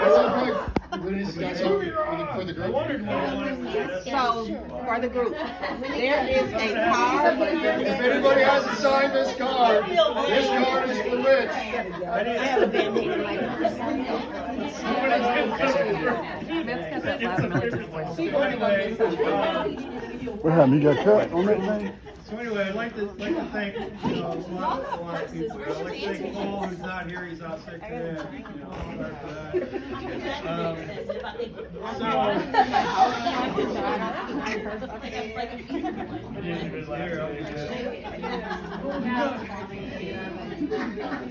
For the group. So, for the group, there is a card. If anybody hasn't signed this card is for Rich. I have a band-aid like What happened? You got cut on that thing? So anyway, I'd like to thank, a lot of people. I'd like to thank Paul, who's not here, he's out sick today, sorry for that.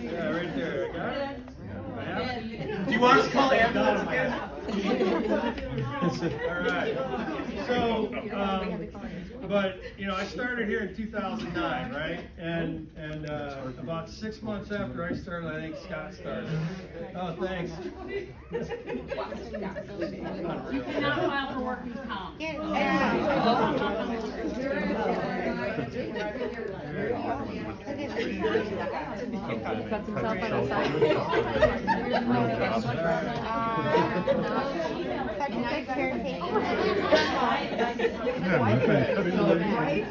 Yeah, right there, I got it? Do you want us to call ambulance again? All right. So, but I started here in 2009, right? And about 6 months after I started, I think Scott started. Oh, thanks. You cannot file for workers' comp. Cuts himself on the side.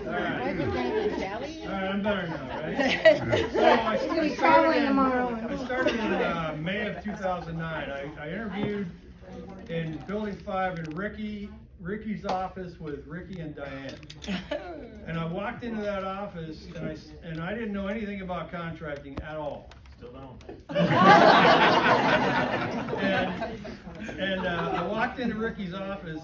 Alright, I'm better now, right? So I started in May of 2009. I interviewed in Building 5 in Ricky's office with Ricky and Diane. And I walked into that office and I didn't know anything about contracting at all. Still don't. and I walked into Ricky's office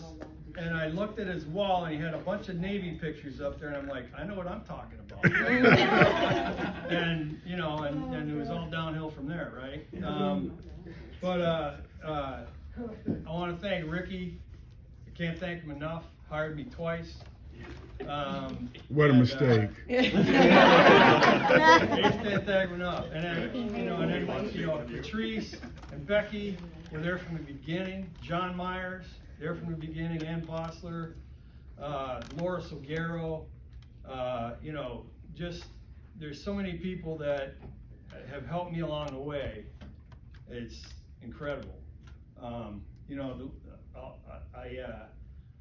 and I looked at his wall and he had a bunch of Navy pictures up there and I'm like, I know what I'm talking about. and and it was all downhill from there, right? I want to thank Ricky. I can't thank him enough. Hired me twice. What a mistake. Can't thank him enough. And then, Patrice and Becky were there from the beginning. John Myers, there from the beginning. Ann Bossler, Laura Salguero. Just there's so many people that have helped me along the way. It's incredible.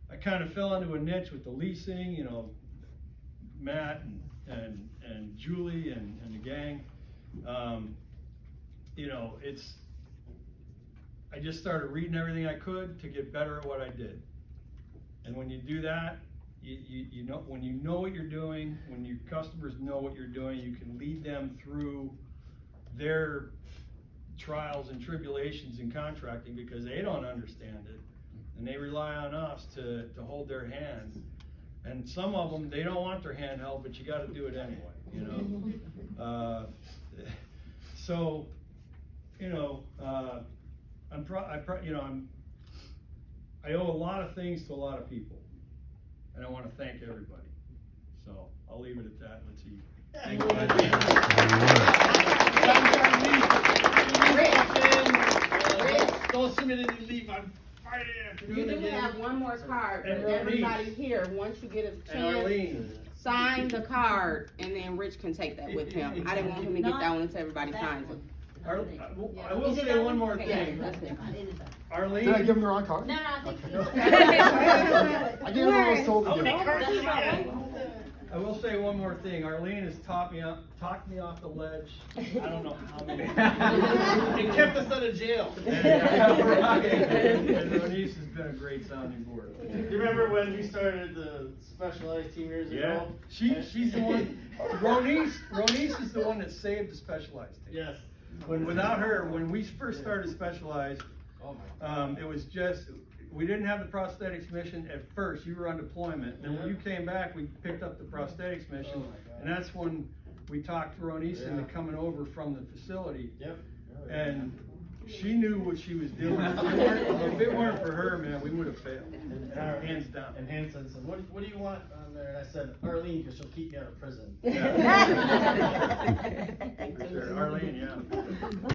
I kind of fell into a niche with the leasing, Matt and Julie and the gang. I just started reading everything I could to get better at what I did. And when you do that, when you know what you're doing, when your customers know what you're doing, you can lead them through their trials and tribulations in contracting because they don't understand it. And they rely on us to hold their hand. And some of them, they don't want their hand held, but you got to do it anyway, I owe a lot of things to a lot of people, and I want to thank everybody. So I'll leave it at that. Let's eat. Thank Rich, don't submit any leave on Friday afternoon. You do have one more card, but everybody here, once you get a chance, sign the card, and then Rich can take that with him. I didn't want him to get that one until everybody signs it. I will say one more thing. Arlene. Did I give him the wrong card? No, I think I gave him what I was told to give. I will say one more thing. Arlene has talked me off the ledge. I don't know how many. It kept us out of jail. And Ronise has been a great sounding board. You remember when we started the specialized team years ago? She's the one. Ronise is the one that saved the specialized team. Yes. Without her, when we first started specialized, it was just. We didn't have the prosthetics mission at first. You were on deployment. And when you came back, we picked up the prosthetics mission. And that's when we talked to Ronise into coming over from the facility. Yep. And she knew what she was doing. If it weren't for her, man, we would have failed. Hands down. And Hanson said, what do you want on there? And I said, Arlene, because she'll keep me out of prison. Yeah. For sure. Arlene, yeah.